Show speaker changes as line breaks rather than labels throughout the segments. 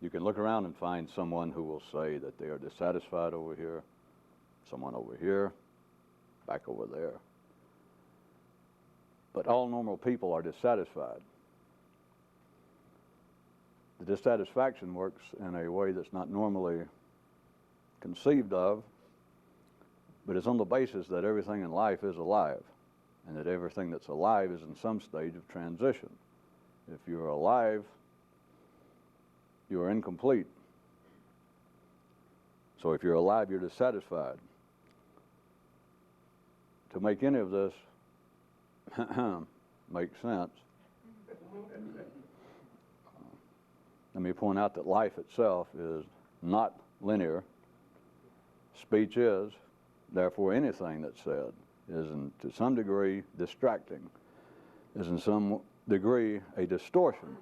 You can look around and find someone who will say that they are dissatisfied over here, someone over here, back over there. But all normal people are dissatisfied. The dissatisfaction works in a way that's not normally conceived of, but it's on the basis that everything in life is alive, and that everything that's alive is in some stage of transition. If you're alive, you are incomplete. So if you're alive, you're dissatisfied. To make any of this make sense, let me point out that life itself is not linear. Speech is, therefore anything that's said is to some degree distracting, is in some degree a distortion,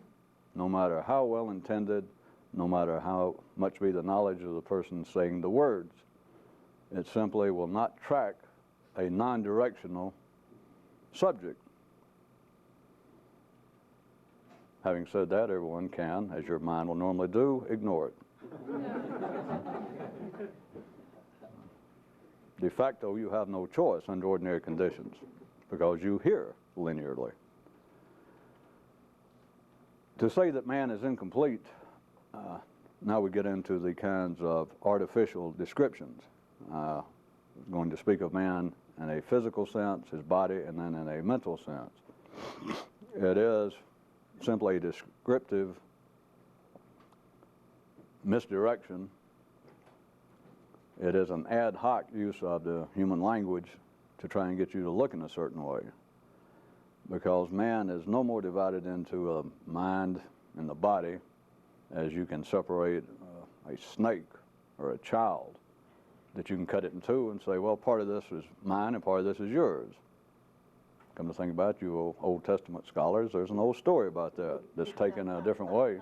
no matter how well intended, no matter how much be the knowledge of the person saying the words. It simply will not track a non-directional subject. Having said that, everyone can, as your mind will normally do, ignore it. De facto, you have no choice under ordinary conditions because you hear linearly. To say that man is incomplete, now we get into the kinds of artificial descriptions. I'm going to speak of man in a physical sense, his body, and then in a mental sense. It is simply a descriptive misdirection. It is an ad hoc use of the human language to try and get you to look in a certain way. Because man is no more divided into a mind and the body as you can separate a snake or a child, that you can cut it in two and say, well, part of this is mine and part of this is yours. Come to think about it, you Old Testament scholars, there's an old story about that that's taken a different way.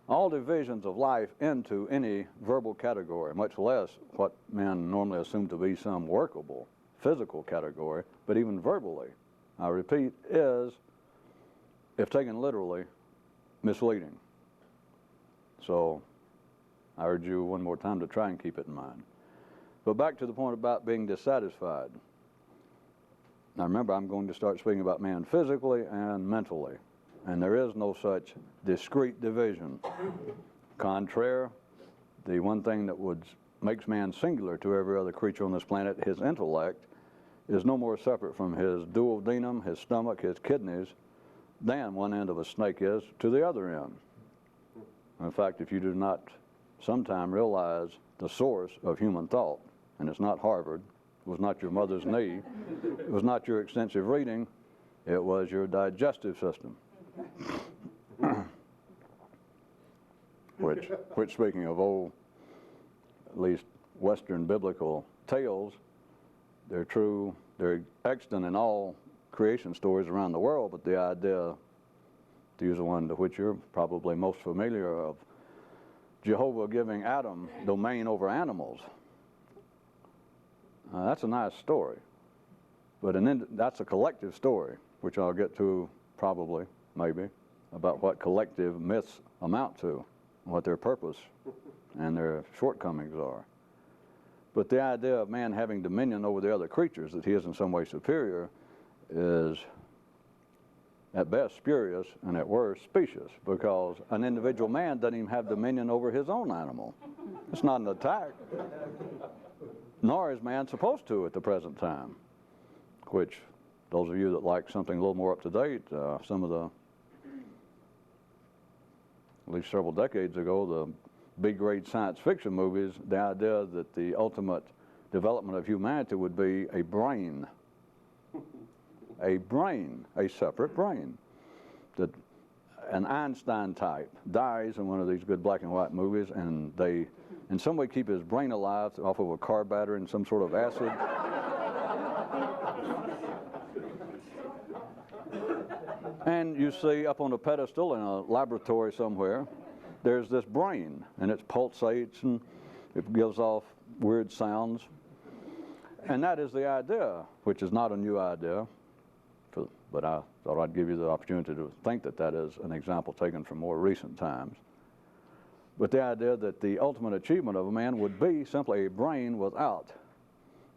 All divisions of life into any verbal category, much less what men normally assume to be some workable physical category, but even verbally, I repeat, is, if taken literally, misleading. So I urge you one more time to try and keep it in mind. But back to the point about being dissatisfied. Now remember, I'm going to start speaking about man physically and mentally, and there is no such discrete division. Contraire, the one thing that makes man singular to every other creature on this planet, his intellect, is no more separate from his duodenum, his stomach, his kidneys, than one end of a snake is to the other end. In fact, if you do not sometime realize the source of human thought, and it's not Harvard, it was not your mother's knee, it was not your extensive reading, it was your digestive system. which speaking of old, at least Western biblical tales, they're true, they're extant in all creation stories around the world, but the idea, to use the one to which you're probably most familiar of, Jehovah giving Adam domain over animals, that's a nice story. But that's a collective story, which I'll get to probably, maybe, about what collective myths amount to, what their purpose and their shortcomings are. But the idea of man having dominion over the other creatures, that he is in some way superior, is at best spurious and at worst specious, because an individual man doesn't even have dominion over his own animal. It's not an attack, nor is man supposed to at the present time, which those of you that like something a little more up to date, some of the, at least several decades ago, the big grade science fiction movies, the idea that the ultimate development of humanity would be a brain, a separate brain. That an Einstein type dies in one of these good black and white movies, and they in some way keep his brain alive off of a car battery and some sort of acid. And you see up on a pedestal in a laboratory somewhere, there's this brain, and it pulsates and it gives off weird sounds. And that is the idea, which is not a new idea, but I thought I'd give you the opportunity to think that that is an example taken from more recent times. But the idea that the ultimate achievement of a man would be simply a brain without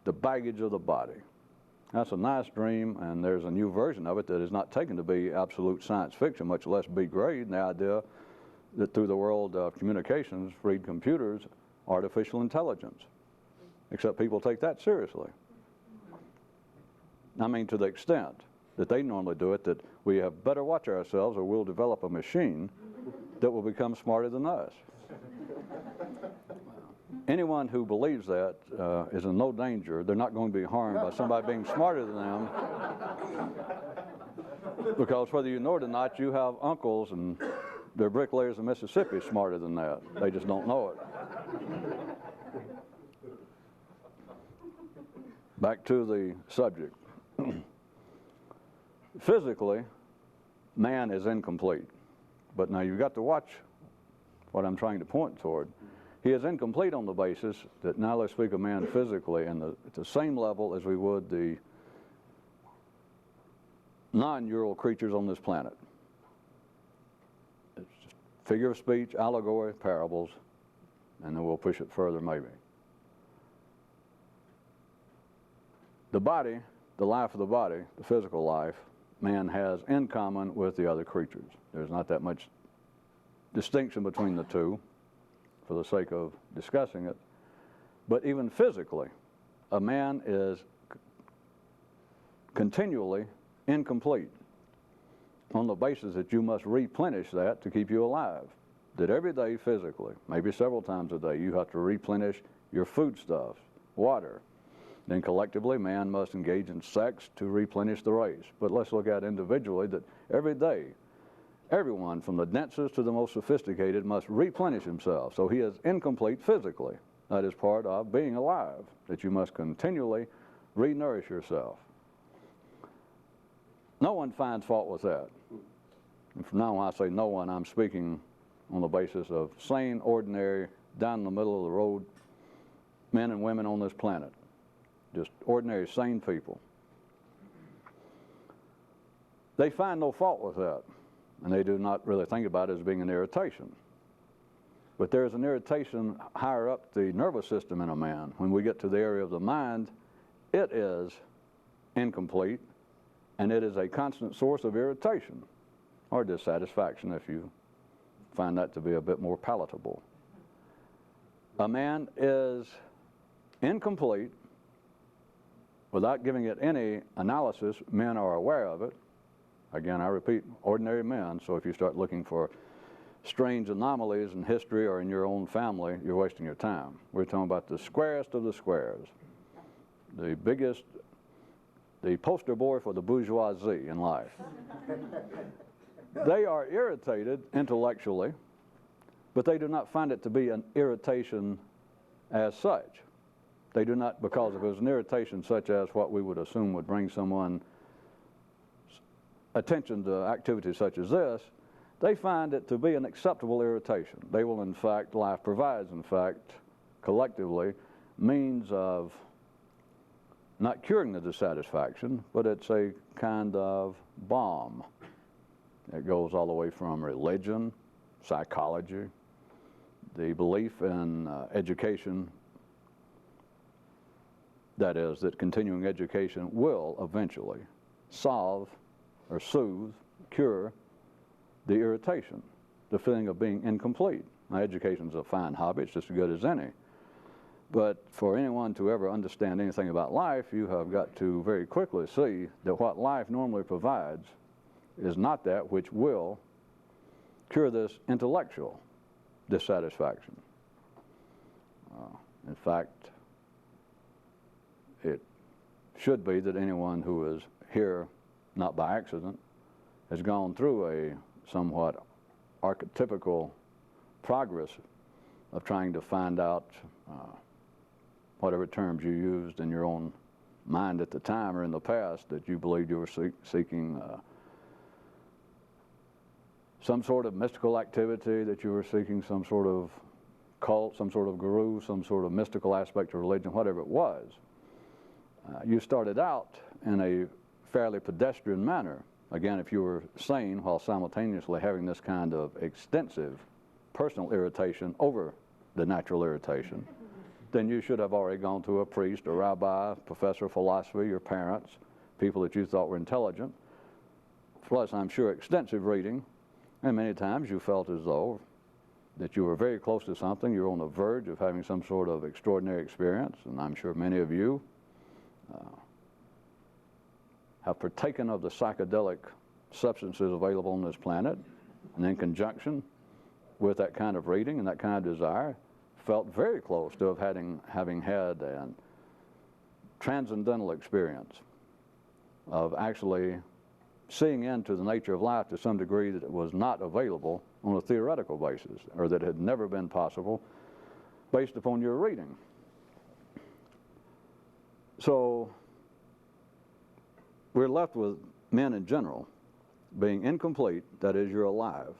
the baggage of the body. That's a nice dream, and there's a new version of it that is not taken to be absolute science fiction, much less B grade, and the idea that through the world of communications, freed computers, artificial intelligence. Except people take that seriously. I mean, to the extent that they normally do it, that we have better watch ourselves or we'll develop a machine that will become smarter than us. Anyone who believes that is in no danger. They're not going to be harmed by somebody being smarter than them. Because whether you know it or not, you have uncles and they're bricklayers in Mississippi smarter than that. They just don't know it. Back to the subject. Physically, man is incomplete. But now you've got to watch what I'm trying to point toward. He is incomplete on the basis that now let's speak of man physically and at the same level as we would the non-neural creatures on this planet. It's just figure of speech, allegory, parables, and then we'll push it further maybe. The body, the life of the body, the physical life, man has in common with the other creatures. There's not that much distinction between the two for the sake of discussing it. But even physically, a man is continually incomplete on the basis that you must replenish that to keep you alive. That every day physically, maybe several times a day, you have to replenish your foodstuffs, water. Then collectively, man must engage in sex to replenish the race. But let's look at individually that every day, everyone from the densest to the most sophisticated must replenish himself. So he is incomplete physically. That is part of being alive, that you must continually re-nourish yourself. No one finds fault with that. And from now on, I say no one, I'm speaking on the basis of sane, ordinary, down in the middle of the road men and women on this planet. Just ordinary, sane people. They find no fault with that, and they do not really think about it as being an irritation. But there is an irritation higher up the nervous system in a man. When we get to the area of the mind, it is incomplete, and it is a constant source of irritation or dissatisfaction, if you find that to be a bit more palatable. A man is incomplete without giving it any analysis. Men are aware of it. Again, I repeat, ordinary men, so if you start looking for strange anomalies in history or in your own family, you're wasting your time. We're talking about the squarest of the squares, the biggest, the poster boy for the bourgeoisie in life. They are irritated intellectually, but they do not find it to be an irritation as such. They do not, because if it was an irritation such as what we would assume would bring someone attention to activities such as this, they find it to be an acceptable irritation. They will, in fact, life provides, in fact, collectively, means of not curing the dissatisfaction, but it's a kind of balm. It goes all the way from religion, psychology, the belief in education, that is, that continuing education will eventually solve or soothe, cure the irritation, the feeling of being incomplete. Now, education's a fine hobby, it's just as good as any. But for anyone to ever understand anything about life, you have got to very quickly see that what life normally provides is not that which will cure this intellectual dissatisfaction. In fact, it should be that anyone who is here, not by accident, has gone through a somewhat archetypical progress of trying to find out whatever terms you used in your own mind at the time or in the past that you believed you were seeking some sort of mystical activity, that you were seeking some sort of cult, some sort of guru, some sort of mystical aspect of religion, whatever it was. You started out in a fairly pedestrian manner. Again, if you were sane while simultaneously having this kind of extensive personal irritation over the natural irritation, then you should have already gone to a priest, a rabbi, professor of philosophy, your parents, people that you thought were intelligent, plus I'm sure extensive reading, and many times you felt as though that you were very close to something, you were on the verge of having some sort of extraordinary experience, and I'm sure many of you have partaken of the psychedelic substances available on this planet, and in conjunction with that kind of reading and that kind of desire, felt very close to having had a transcendental experience of actually seeing into the nature of life to some degree that it was not available on a theoretical basis, or that had never been possible based upon your reading. So we're left with men in general being incomplete, that is, you're alive.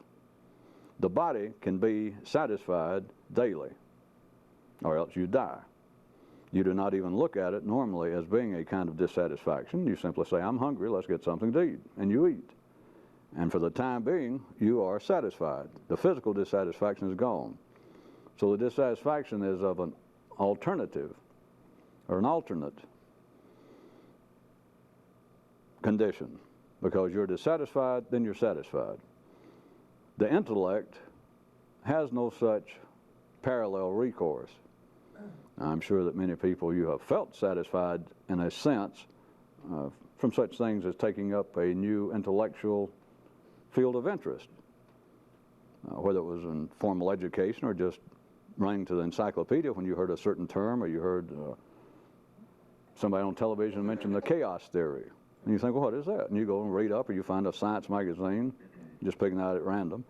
The body can be satisfied daily, or else you die. You do not even look at it normally as being a kind of dissatisfaction. You simply say, I'm hungry, let's get something to eat, and you eat. And for the time being, you are satisfied. The physical dissatisfaction is gone. So the dissatisfaction is of an alternative, or an alternate condition. Because you're dissatisfied, then you're satisfied. The intellect has no such parallel recourse. Now, I'm sure that many people, you have felt satisfied in a sense from such things as taking up a new intellectual field of interest, whether it was in formal education or just running to the encyclopedia when you heard a certain term, or you heard somebody on television mention the chaos theory. And you think, well, what is that? And you go and read up, or you find a science magazine, just picking out at random,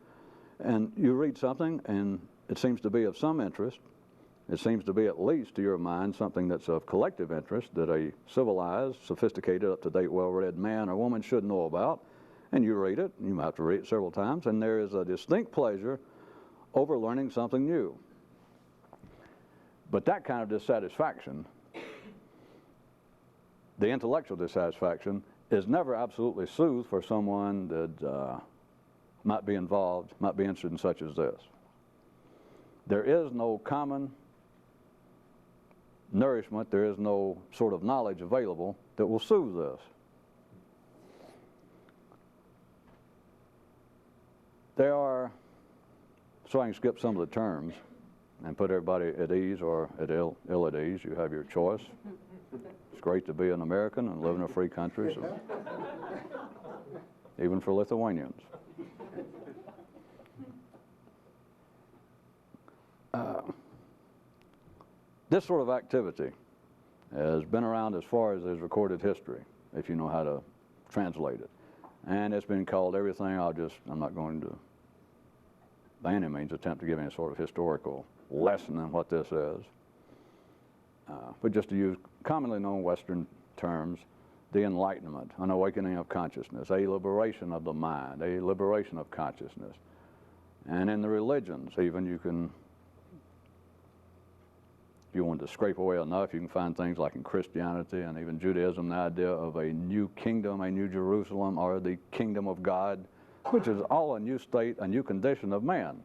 and you read something, and it seems to be of some interest. It seems to be, at least to your mind, something that's of collective interest that a civilized, sophisticated, up-to-date, well-read man or woman should know about. And you read it, and you might have to read it several times, and there is a distinct pleasure over learning something new. But that kind of dissatisfaction, the intellectual dissatisfaction, is never absolutely soothed for someone that might be involved, might be interested in such as this. There is no common nourishment, there is no sort of knowledge available that will soothe this. There are, so I can skip some of the terms and put everybody at ease or at ill at ease, you have your choice. It's great to be an American and live in a free country, so even for Lithuanians. This sort of activity has been around as far as there's recorded history, if you know how to translate it. And it's been called everything. I'm not going to, by any means, attempt to give any sort of historical lesson in what this is. But just to use commonly known Western terms, the Enlightenment, an awakening of consciousness, a liberation of the mind, a liberation of consciousness. And in the religions, even, you can, if you want to scrape away enough, you can find things like in Christianity and even Judaism, the idea of a new kingdom, a new Jerusalem, or the kingdom of God, which is all a new state, a new condition of man.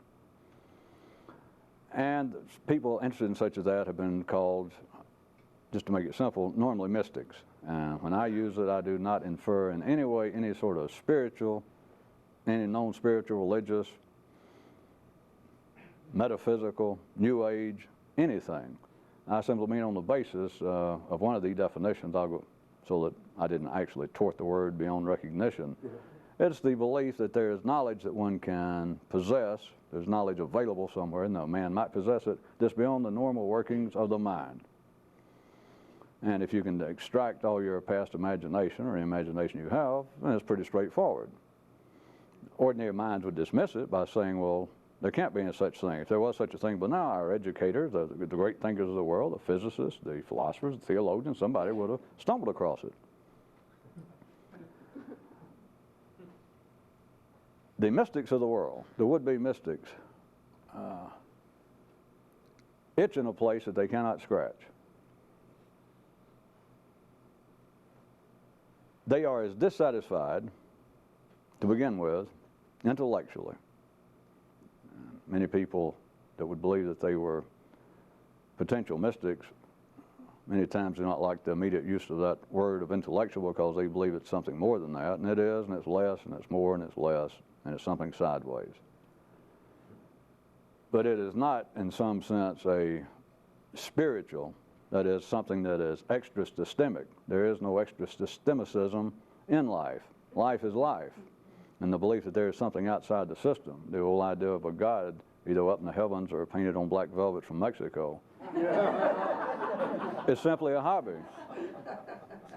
And people interested in such as that have been called, just to make it simple, normally mystics. And when I use it, I do not infer in any way any sort of spiritual, any known spiritual, religious, metaphysical, New Age, anything. I simply mean on the basis of one of the definitions, I'll go, so that I didn't actually tort the word beyond recognition. It's the belief that there is knowledge that one can possess, there's knowledge available somewhere, and a man might possess it, that's beyond the normal workings of the mind. And if you can extract all your past imagination, or imagination you have, then it's pretty straightforward. Ordinary minds would dismiss it by saying, well, there can't be any such thing. If there was such a thing, but now our educators, the great thinkers of the world, the physicists, the philosophers, the theologians, somebody would have stumbled across it. The mystics of the world, the would-be mystics, itch in a place that they cannot scratch. They are as dissatisfied, to begin with, intellectually. many people that would believe that they were potential mystics, many times do not like the immediate use of that word of intellectual because they believe it's something more than that, and it is, and it's less, and it's more, and it's less, and it's something sideways. But it is not, in some sense, a spiritual, that is something that is extra-systemic. There is no extra-systemicism in life. Life is life. And the belief that there is something outside the system, the whole idea of a God, either up in the heavens or painted on black velvet from Mexico, it's simply a hobby.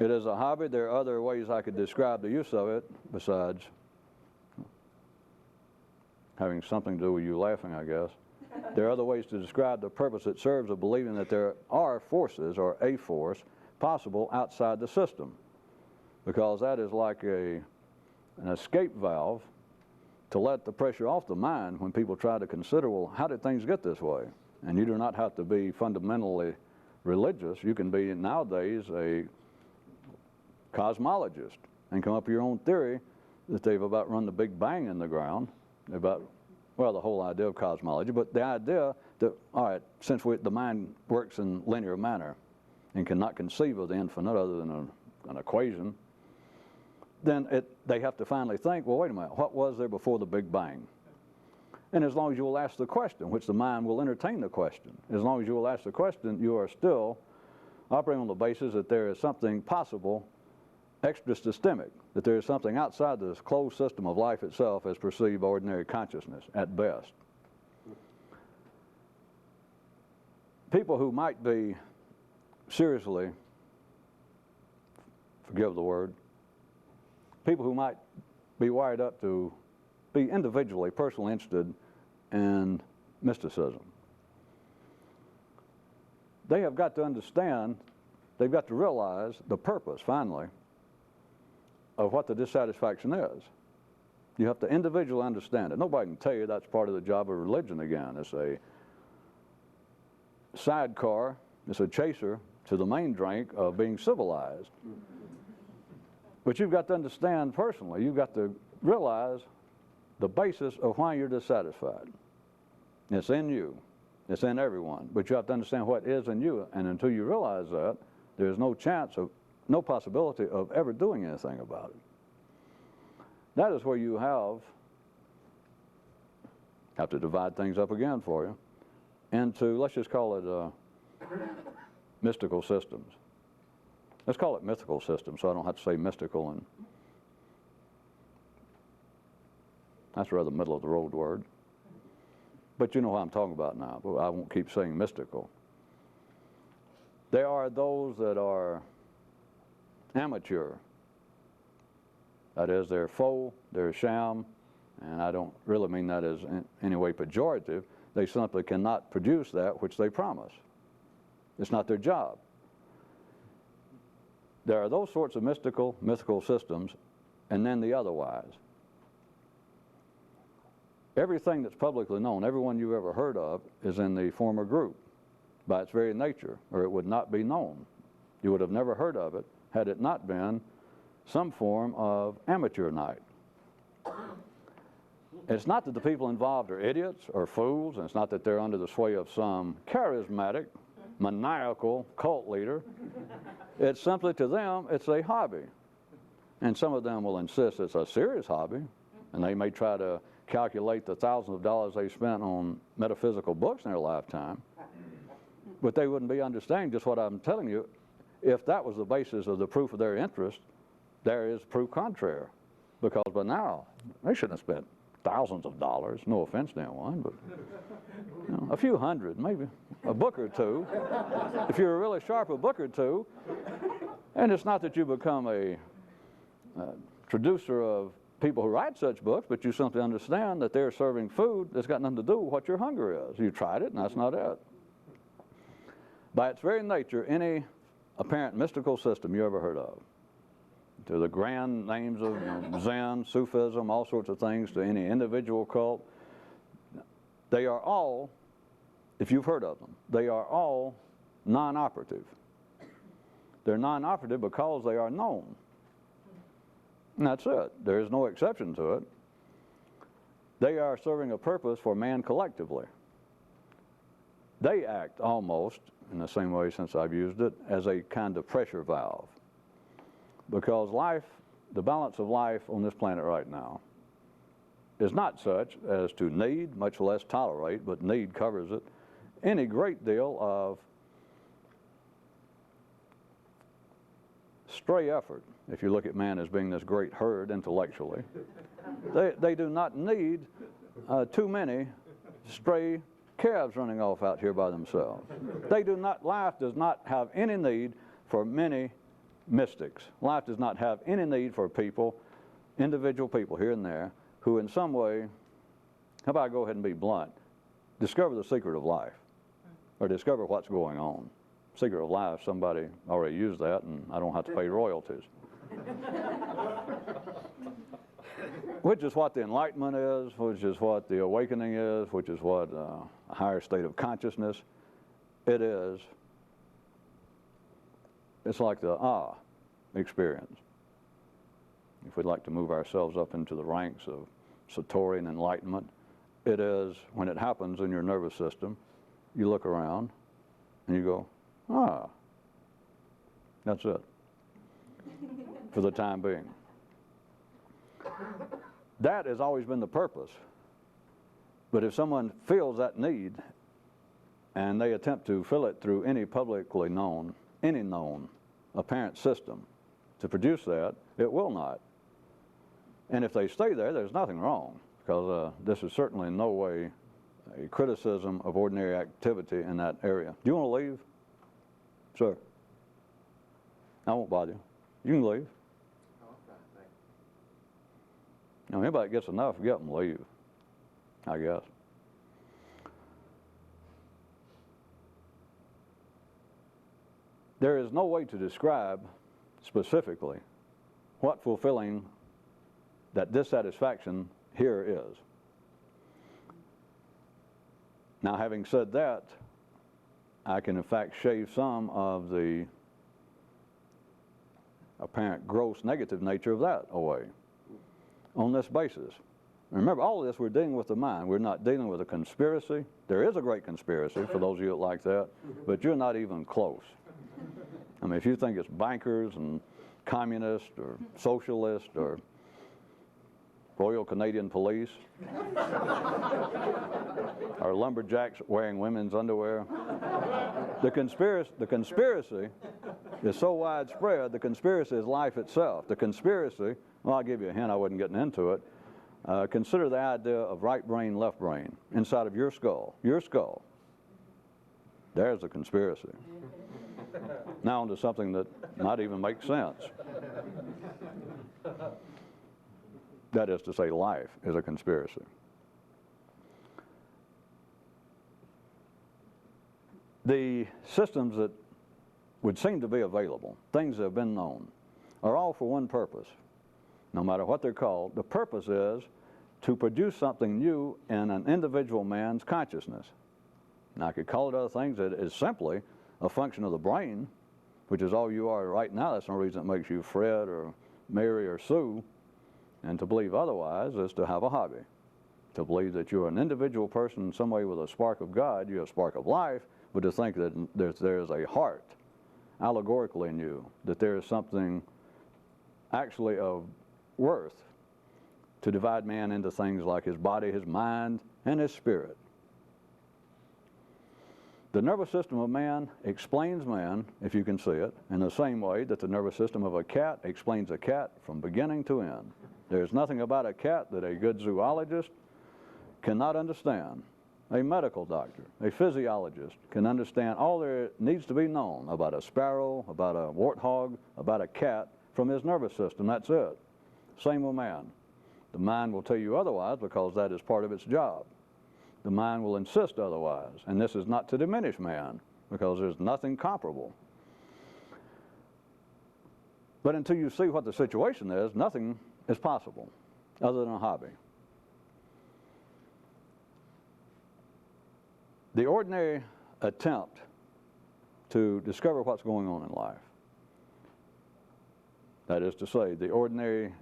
It is a hobby. There are other ways I could describe the use of it besides having something to do with you laughing, I guess. There are other ways to describe the purpose it serves of believing that there are forces, or a force, possible outside the system. Because that is like an escape valve to let the pressure off the mind when people try to consider, well, how did things get this way? And you do not have to be fundamentally religious. You can be, nowadays, a cosmologist and come up with your own theory that they've about run the Big Bang in the ground, about, well, the whole idea of cosmology, but the idea that, all right, since the mind works in linear manner and cannot conceive of the infinite other than an equation, then they have to finally think, well, wait a minute, what was there before the Big Bang? And as long as you will ask the question, which the mind will entertain the question, as long as you will ask the question, you are still operating on the basis that there is something possible extra-systemic, that there is something outside this closed system of life itself as perceived ordinary consciousness, at best. People who might be seriously, forgive the word, people who might be wired up to be individually, personally interested in mysticism, they have got to understand, they've got to realize the purpose, finally, of what the dissatisfaction is. You have to individually understand it. Nobody can tell you that's part of the job of religion again. It's a sidecar, it's a chaser to the main drink of being civilized. But you've got to understand personally, you've got to realize the basis of why you're dissatisfied. It's in you. It's in everyone. But you have to understand what is in you, and until you realize that, there's no chance of, no possibility of ever doing anything about it. That is where you have to divide things up again for you into, let's just call it mystical systems. Let's call it mythical systems so I don't have to say mystical, and that's a rather middle of the road word. But you know what I'm talking about now. I won't keep saying mystical. There are those that are amateur. That is, they're faux, they're sham, and I don't really mean that as in any way pejorative. They simply cannot produce that which they promise. It's not their job. There are those sorts of mythical systems, and then the otherwise. Everything that's publicly known, everyone you've ever heard of, is in the former group by its very nature, or it would not be known. You would have never heard of it had it not been some form of amateur night. It's not that the people involved are idiots or fools, and it's not that they're under the sway of some charismatic, maniacal cult leader. It's simply, to them, it's a hobby. And some of them will insist it's a serious hobby, and they may try to calculate the thousands of dollars they spent on metaphysical books in their lifetime. But they wouldn't be understanding just what I'm telling you. If that was the basis of the proof of their interest, there is proof contrary. Because by now, they shouldn't have spent thousands of dollars, no offense to anyone, but you know, a few hundred, maybe a book or two. If you're really sharp, a book or two. And it's not that you become a traducer of people who write such books, but you simply understand that they're serving food that's got nothing to do with what your hunger is. You tried it, and that's not it. By its very nature, any apparent mystical system you ever heard of, to the grand names of Zen, Sufism, all sorts of things, to any individual cult, they are all, if you've heard of them, they are all non-operative. They're non-operative because they are known. And that's it. There is no exception to it. They are serving a purpose for man collectively. They act almost, in the same way since I've used it, as a kind of pressure valve. Because life, the balance of life on this planet right now, is not such as to need, much less tolerate, but need covers it, any great deal of stray effort. If you look at man as being this great herd intellectually, they do not need too many stray calves running off out here by themselves. They do not, life does not have any need for many mystics. Life does not have any need for people, individual people here and there, who in some way, how about I go ahead and be blunt, discover the secret of life, or discover what's going on. Secret of life, somebody already used that, and I don't have to pay royalties. Which is what the enlightenment is, which is what the awakening is, which is what a higher state of consciousness it is. It's like the experience. If we'd like to move ourselves up into the ranks of Satori and enlightenment, it is when it happens in your nervous system, you look around and you go, that's it, for the time being. That has always been the purpose. But if someone feels that need and they attempt to fill it through any publicly known, any known apparent system to produce that, it will not. And if they stay there, there's nothing wrong, because this is certainly in no way a criticism of ordinary activity in that area. Do you want to leave? Sir? I won't bother you. You can leave. Now, anybody gets enough, get them to leave, I guess. There is no way to describe specifically what fulfilling that dissatisfaction here is. Now, having said that, I can in fact shave some of the apparent gross negative nature of that away on this basis. Remember, all of this we're dealing with the mind. We're not dealing with a conspiracy. There is a great conspiracy, for those of you that like that, but you're not even close. I mean, if you think it's bankers and communists or socialists or Royal Canadian Police or lumberjacks wearing women's underwear, the conspiracy is so widespread, the conspiracy is life itself. The conspiracy, well, I'll give you a hint, I wasn't getting into it. Consider the idea of right brain, left brain inside of your skull. Your skull. There's a conspiracy. Now onto something that might even make sense. That is to say, life is a conspiracy. The systems that would seem to be available, things that have been known, are all for one purpose. No matter what they're called, the purpose is to produce something new in an individual man's consciousness. Now, I could call it other things. It is simply a function of the brain, which is all you are right now. That's no reason it makes you Fred or Mary or Sue. And to believe otherwise is to have a hobby. To believe that you're an individual person in some way with a spark of God, you're a spark of life, but to think that there's a heart allegorically in you, that there is something actually of worth to divide man into things like his body, his mind, and his spirit. The nervous system of man explains man, if you can see it, in the same way that the nervous system of a cat explains a cat from beginning to end. There's nothing about a cat that a good zoologist cannot understand. A medical doctor, a physiologist can understand all there needs to be known about a sparrow, about a warthog, about a cat from his nervous system. That's it. Same with man. The mind will tell you otherwise because that is part of its job. The mind will insist otherwise. And this is not to diminish man because there's nothing comparable. But until you see what the situation is, nothing is possible other than a hobby. The ordinary attempt to discover what's going on in life, that is to say, the ordinary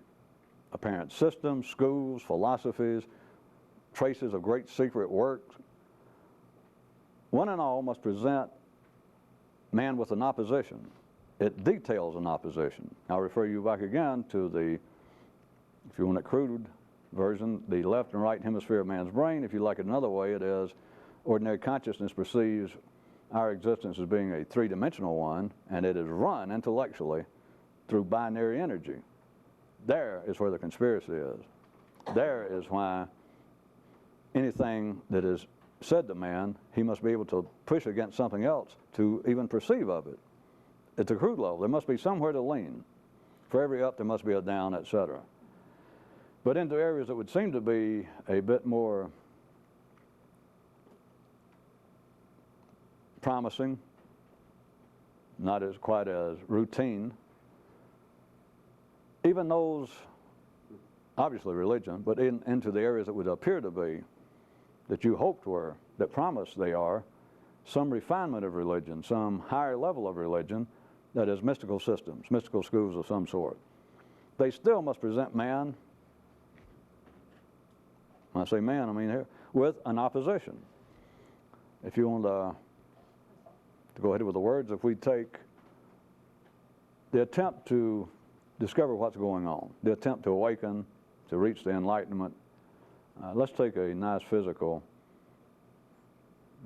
apparent systems, schools, philosophies, traces of great secret works, one and all must present man with an opposition. It details an opposition. I'll refer you back again to the, if you want a crude version, the left and right hemisphere of man's brain. If you like it another way, it is ordinary consciousness perceives our existence as being a three-dimensional one, and it is run intellectually through binary energy. There is where the conspiracy is. There is why anything that is said to man, he must be able to push against something else to even perceive of it. At the crude level, there must be somewhere to lean. For every up, there must be a down, etc. But into areas that would seem to be a bit more promising, not as quite as routine, even those, obviously religion, but into the areas that would appear to be, that you hoped were, that promised they are, some refinement of religion, some higher level of religion, that is mystical systems, mystical schools of some sort. They still must present man, when I say man, I mean here, with an opposition. If you want to go ahead with the words, if we take the attempt to discover what's going on, the attempt to awaken, to reach the enlightenment, let's take a nice physical,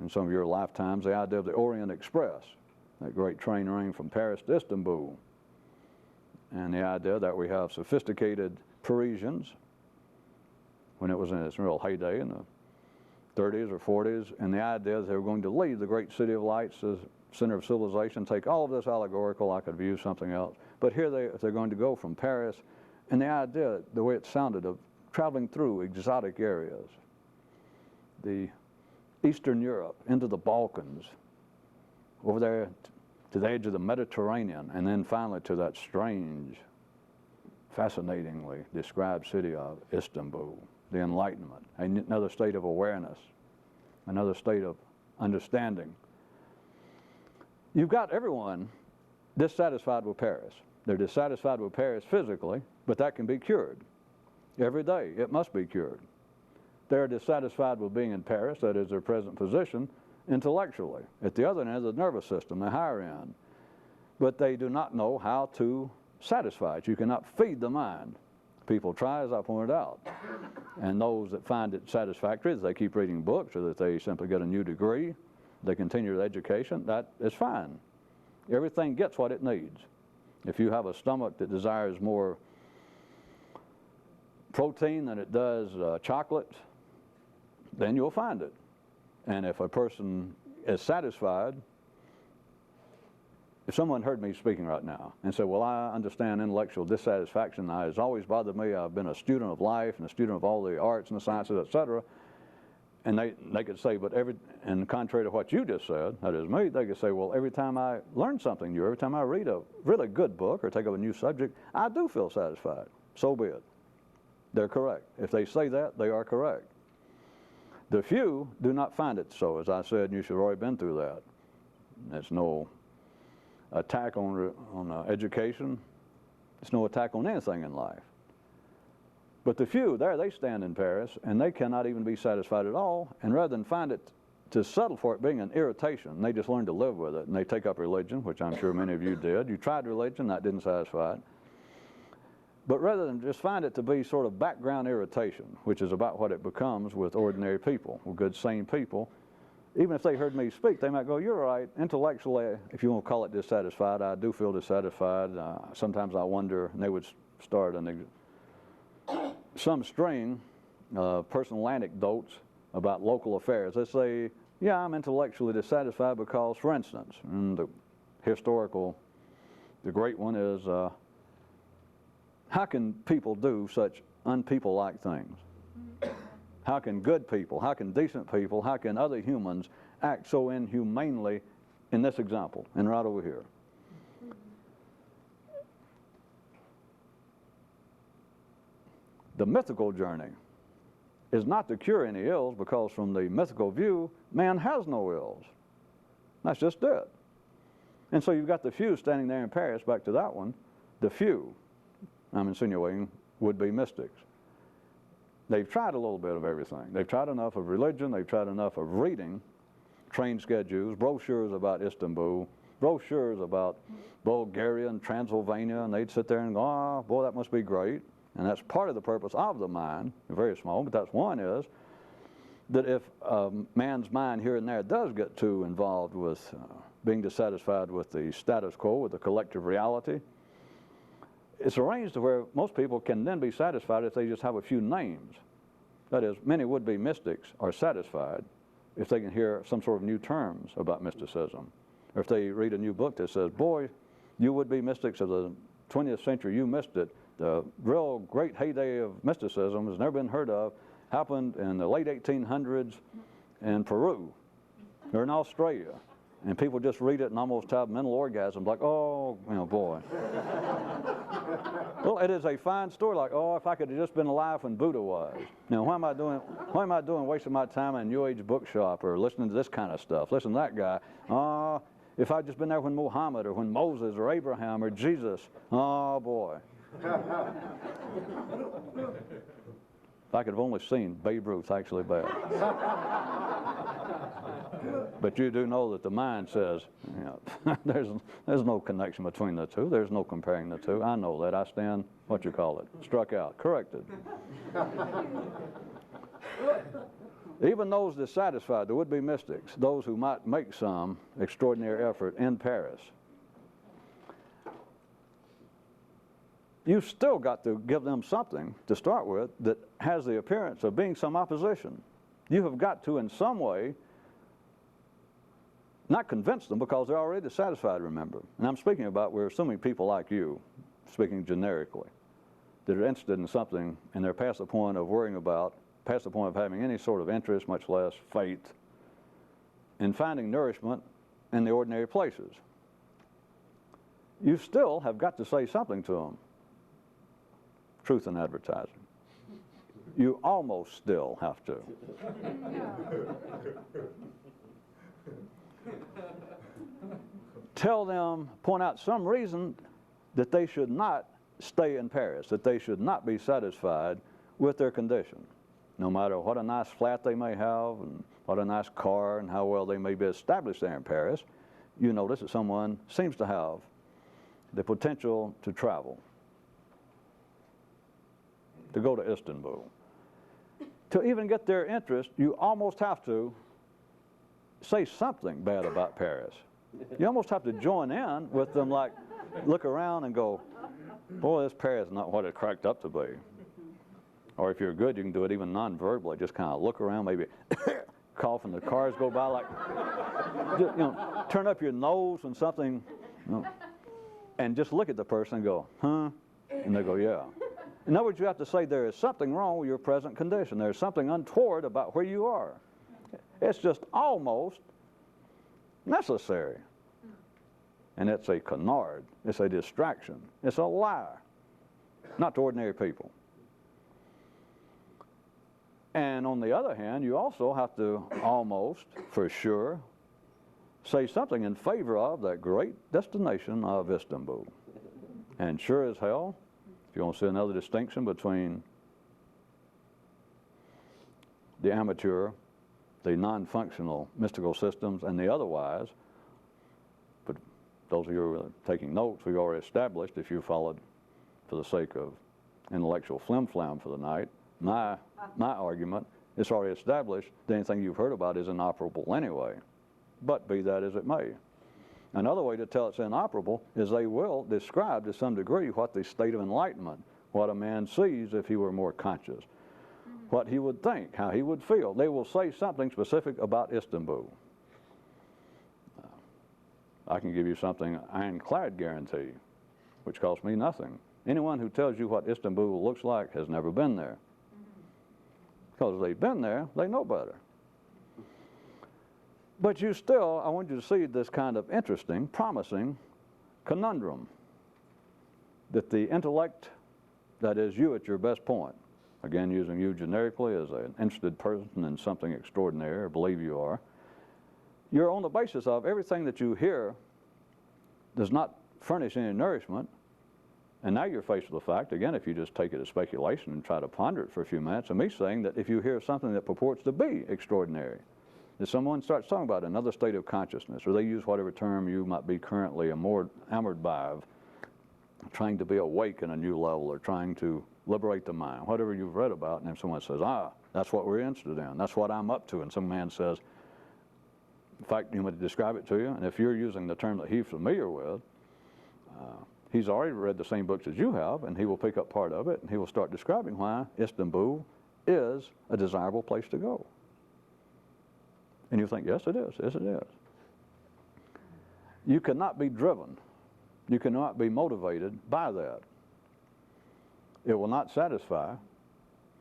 in some of your lifetimes, the idea of the Orient Express, that great train running from Paris to Istanbul, and the idea that we have sophisticated Parisians, when it was in its real heyday in the 30s or 40s, and the idea that they were going to leave the great city of lights, the center of civilization, take all of this allegorical, I could view something else, but here they're going to go from Paris, and the idea, the way it sounded, of traveling through exotic areas, the Eastern Europe, into the Balkans, over there to the edge of the Mediterranean, and then finally to that strange, fascinatingly described city of Istanbul, the Enlightenment, another state of awareness, another state of understanding. You've got everyone dissatisfied with Paris. They're dissatisfied with Paris physically, but that can be cured. Every day, it must be cured. They're dissatisfied with being in Paris, that is their present position, intellectually. At the other end of the nervous system, the higher end. But they do not know how to satisfy it. You cannot feed the mind. People try, as I pointed out. And those that find it satisfactory, that they keep reading books, or that they simply get a new degree, they continue their education, that is fine. Everything gets what it needs. If you have a stomach that desires more protein than it does chocolate, then you'll find it. And if a person is satisfied, if someone heard me speaking right now and said, well, I understand intellectual dissatisfaction, it's always bothered me, I've been a student of life and a student of all the arts and the sciences, etc., and they could say, but and contrary to what you just said, that is me, they could say, well, every time I learn something new, every time I read a really good book or take up a new subject, I do feel satisfied. So be it. They're correct. If they say that, they are correct. The few do not find it so. As I said, you should have already been through that. There's no attack on education. There's no attack on anything in life. But the few, there they stand in Paris, and they cannot even be satisfied at all, and rather than find it, to settle for it being an irritation, they just learn to live with it, and they take up religion, which I'm sure many of you did. You tried religion, that didn't satisfy it. But rather than just find it to be sort of background irritation, which is about what it becomes with ordinary people, with good, sane people, even if they heard me speak, they might go, you're right, intellectually, if you want to call it dissatisfied, I do feel dissatisfied. Sometimes I wonder, and they would start some string of personal anecdotes about local affairs. They say, yeah, I'm intellectually dissatisfied because, for instance, and the great one is, how can people do such unpeople-like things? How can good people, how can decent people, how can other humans act so inhumanely in this example, and right over here? The mythical journey is not to cure any ills, because from the mythical view, man has no ills. That's just it. And so you've got the few standing there in Paris, back to that one, the few, I'm insinuating, would be mystics. They've tried a little bit of everything. They've tried enough of religion, they've tried enough of reading, train schedules, brochures about Istanbul, brochures about Bulgaria and Transylvania, and they'd sit there and go, oh, boy, that must be great. And that's part of the purpose of the mind, very small, but that's one is, that if man's mind here and there does get too involved with being dissatisfied with the status quo, with the collective reality, it's arranged to where most people can then be satisfied if they just have a few names. That is, many would-be mystics are satisfied if they can hear some sort of new terms about mysticism. Or if they read a new book that says, boy, you would-be mystics of the 20th century, you missed it. The real great heyday of mysticism has never been heard of, happened in the late 1800s in Peru or in Australia. And people just read it and almost have mental orgasms like, oh, you know, boy. Well, it is a fine story like, oh, if I could have just been alive when Buddha was. Now, why am I doing wasting my time in a New Age bookshop or listening to this kind of stuff? Listen to that guy. Oh, if I'd just been there when Muhammad or when Moses or Abraham or Jesus. Oh, boy. If I could have only seen Babe Ruth actually bat. But you do know that the mind says, you know, there's no connection between the two. There's no comparing the two. I know that. I stand, what you call it, struck out, corrected. Even those dissatisfied, the would-be mystics, those who might make some extraordinary effort in Paris, you've still got to give them something to start with that has the appearance of being some opposition. You have got to, in some way, not convince them because they're already dissatisfied, remember. And I'm speaking about, we're assuming people like you, speaking generically, that are interested in something and they're past the point of worrying about, past the point of having any sort of interest, much less faith, in finding nourishment in the ordinary places. You still have got to say something to them. Truth in advertising. You almost still have to. Tell them, point out some reason that they should not stay in Paris, that they should not be satisfied with their condition, no matter what a nice flat they may have and what a nice car and how well they may be established there in Paris. You notice that someone seems to have the potential to travel, to go to Istanbul. To even get their interest, you almost have to say something bad about Paris. You almost have to join in with them, like look around and go, boy, this Paris is not what it cracked up to be. Or if you're good, you can do it even non-verbally. Just kind of look around, maybe cough and the cars go by, like, just, you know, turn up your nose when something, you know, and just look at the person and go, huh? And they go, yeah. In other words, you have to say there is something wrong with your present condition. There's something untoward about where you are. It's just almost necessary. And it's a canard. It's a distraction. It's a lie. Not to ordinary people. And on the other hand, you also have to almost, for sure, say something in favor of that great destination of Istanbul. And sure as hell, if you want to see another distinction between the amateur, the non-functional mystical systems, and the otherwise, but those of you who are taking notes, we've already established, if you followed for the sake of intellectual flim-flam for the night, my argument, it's already established that anything you've heard about is inoperable anyway. But be that as it may. Another way to tell it's inoperable is they will describe to some degree what the state of enlightenment, what a man sees if he were more conscious, what he would think, how he would feel. They will say something specific about Istanbul. I can give you something ironclad guarantee, which costs me nothing. Anyone who tells you what Istanbul looks like has never been there. Because they've been there, they know better. But you still, I want you to see this kind of interesting, promising conundrum that the intellect, that is you at your best point, again using you generically as an interested person in something extraordinary, or believe you are, you're on the basis of everything that you hear does not furnish any nourishment, And now you're faced with the fact, again, if you just take it as speculation and try to ponder it for a few minutes, and me saying that if you hear something that purports to be extraordinary, that someone starts talking about another state of consciousness, or they use whatever term you might be currently enamored by, of trying to be awake in a new level, or trying to liberate the mind, whatever you've read about, and if someone says, that's what we're interested in, that's what I'm up to, and some man says, in fact, you want to describe it to you, and if you're using the term that he's familiar with, he's already read the same books as you have, and he will pick up part of it, and he will start describing why Istanbul is a desirable place to go. And you think, yes, it is. Yes, it is. You cannot be driven. You cannot be motivated by that. It will not satisfy,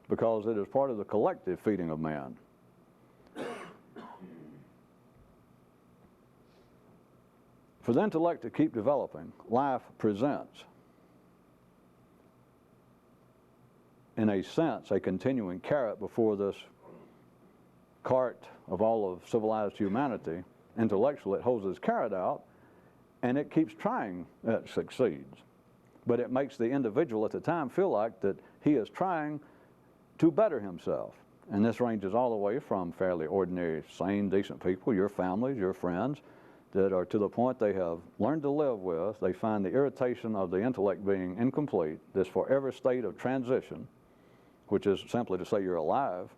because it is part of the collective feeding of man. For the intellect to keep developing, life presents, in a sense, a continuing carrot before this cart of all of civilized humanity. Intellectually, it holds this carrot out, and it keeps trying, it succeeds. But it makes the individual at the time feel like that he is trying to better himself. And this ranges all the way from fairly ordinary, sane, decent people, your families, your friends, that are to the point they have learned to live with. They find the irritation of the intellect being incomplete, this forever state of transition, which is simply to say you're alive.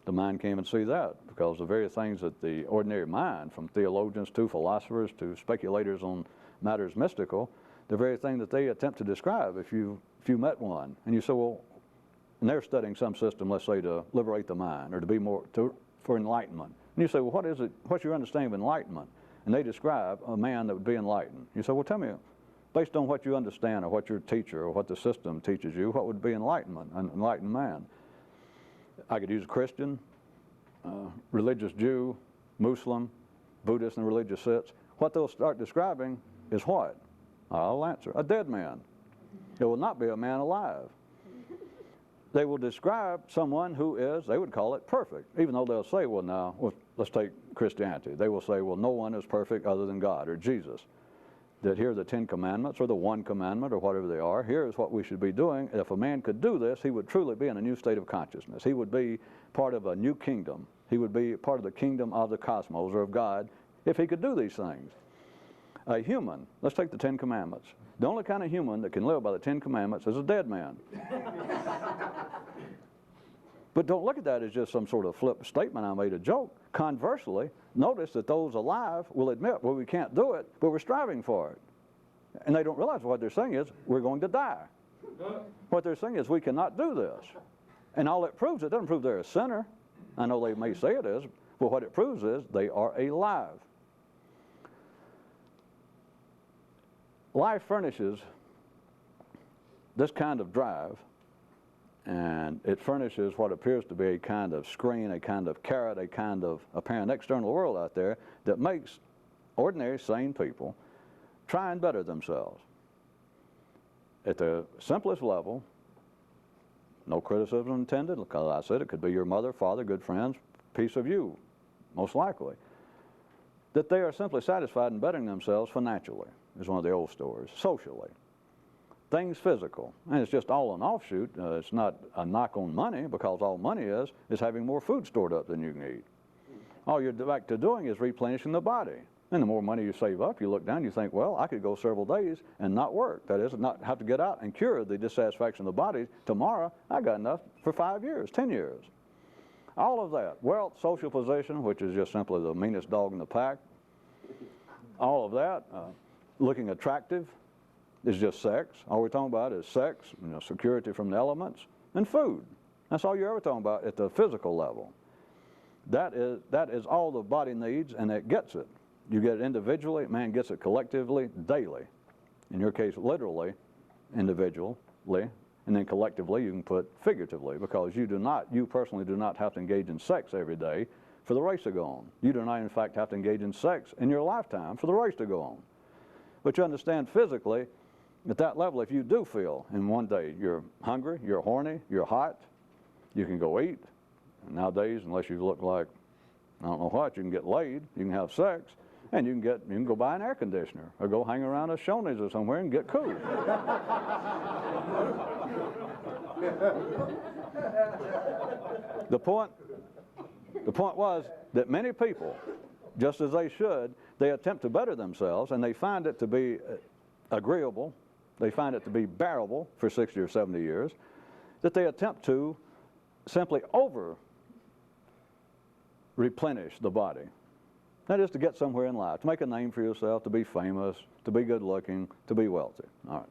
The mind can't even see that, because the very things that the ordinary mind, from theologians to philosophers to speculators on matters mystical, the very thing that they attempt to describe, if you met one, and you say, well, and they're studying some system, let's say, to liberate the mind, or to be more, for enlightenment. And you say, well, what is it, what's your understanding of enlightenment? And they describe a man that would be enlightened. You say, well, tell me, based on what you understand, or what your teacher, or what the system teaches you, what would be enlightenment, an enlightened man? I could use a Christian, religious Jew, Muslim, Buddhist, and religious Sikhs. What they'll start describing is what? I'll answer, a dead man. It will not be a man alive. They will describe someone who is, they would call it perfect, even though they'll say, well, now, let's take Christianity. They will say, well, no one is perfect other than God or Jesus. That here are the 10 commandments, or the one commandment, or whatever they are. Here is what we should be doing. If a man could do this, he would truly be in a new state of consciousness. He would be part of a new kingdom. He would be part of the kingdom of the cosmos, or of God, if he could do these things. A human, let's take the 10 commandments. The only kind of human that can live by the 10 commandments is a dead man. But don't look at that as just some sort of flip statement, I made a joke. Conversely, notice that those alive will admit, well, we can't do it, but we're striving for it. And they don't realize what they're saying is, we're going to die. What they're saying is, we cannot do this. And all it proves, it doesn't prove they're a sinner. I know they may say it is, but what it proves is they are alive. Life furnishes this kind of drive, and it furnishes what appears to be a kind of screen, a kind of carrot, a kind of apparent external world out there that makes ordinary, sane people try and better themselves. At the simplest level, no criticism intended, because I said it could be your mother, father, good friends, piece of you, most likely. That they are simply satisfied in bettering themselves financially, is one of the old stories, socially. Things physical, and it's just all an offshoot. It's not a knock on money, because all money is having more food stored up than you can eat. All you're back to doing is replenishing the body. And the more money you save up, you look down, you think, well, I could go several days and not work. That is, not have to get out and cure the dissatisfaction of the body. Tomorrow, I got enough for 5 years, 10 years. All of that. Wealth, social position, which is just simply the meanest dog in the pack. All of that. Looking attractive is just sex. All we're talking about is sex, security from the elements, and food. That's all you're ever talking about at the physical level. That is all the body needs, and it gets it. You get it individually, man gets it collectively, daily. In your case, literally, individually, and then collectively you can put figuratively, because you personally do not have to engage in sex every day for the race to go on. You do not, in fact, have to engage in sex in your lifetime for the race to go on. But you understand physically, at that level, if you do feel in one day you're hungry, you're horny, you're hot, you can go eat. And nowadays, unless you look like, I don't know what, you can get laid, you can have sex. And you can go buy an air conditioner or go hang around a Shoney's or somewhere and get cool. The point was that many people, just as they should, they attempt to better themselves, and they find it to be agreeable, they find it to be bearable for 60 or 70 years, that they attempt to simply over-replenish the body. That is, to get somewhere in life, to make a name for yourself, to be famous, to be good-looking, to be wealthy. All right.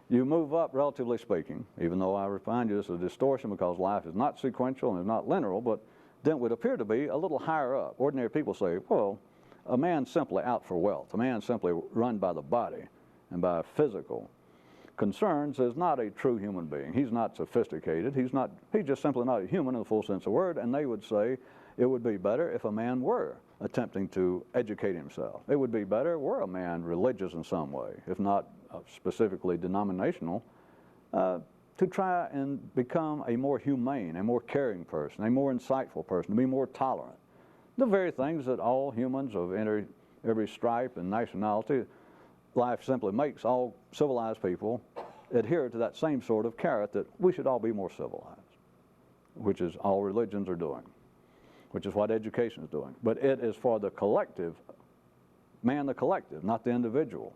You move up, relatively speaking, even though I remind you this is a distortion because life is not sequential and is not linear, but then it would appear to be a little higher up. Ordinary people say, well, a man's simply out for wealth. A man's simply run by the body and by physical concerns is not a true human being. He's not sophisticated. He's just simply not a human in the full sense of the word, and they would say it would be better if a man were attempting to educate himself. It would be better were a man religious in some way, if not specifically denominational, to try and become a more humane, a more caring person, a more insightful person, to be more tolerant. The very things that all humans of every stripe and nationality, life simply makes all civilized people adhere to that same sort of carrot that we should all be more civilized, which is all religions are doing, which is what education is doing. But it is for the collective, man the collective, not the individual.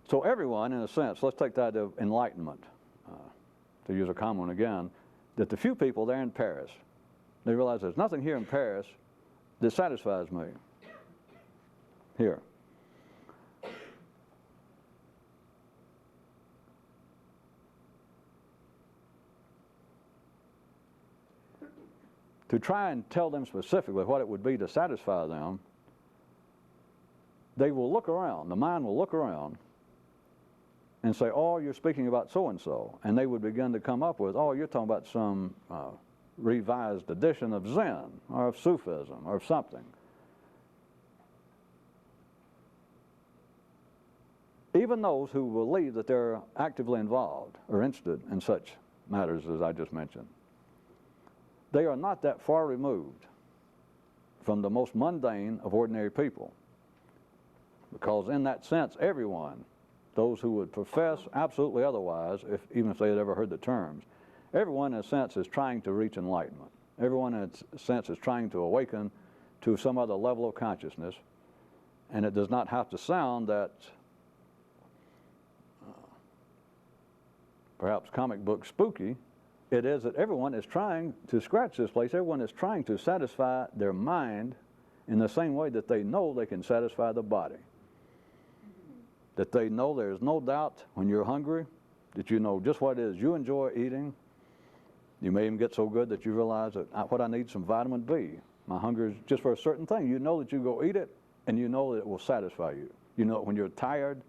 So everyone, in a sense, let's take that of enlightenment, to use a common one again, that the few people there in Paris, they realize there's nothing here in Paris that satisfies me. Here. To try and tell them specifically what it would be to satisfy them, they will look around, the mind will look around and say, oh, you're speaking about so-and-so. And they would begin to come up with, oh, you're talking about some revised edition of Zen or of Sufism or of something. Even those who believe that they're actively involved or interested in such matters as I just mentioned, they are not that far removed from the most mundane of ordinary people. Because in that sense, everyone, those who would profess absolutely otherwise, even if they had ever heard the terms, everyone in a sense is trying to reach enlightenment. Everyone in a sense is trying to awaken to some other level of consciousness, and it does not have to sound that perhaps comic book spooky. It is that everyone is trying to scratch this place. Everyone is trying to satisfy their mind in the same way that they know they can satisfy the body. That they know there's no doubt when you're hungry, that you know just what it is you enjoy eating. You may even get so good that you realize that what I need is some vitamin B. My hunger is just for a certain thing. You know that you go eat it, and you know that it will satisfy you. You know that when you're tired,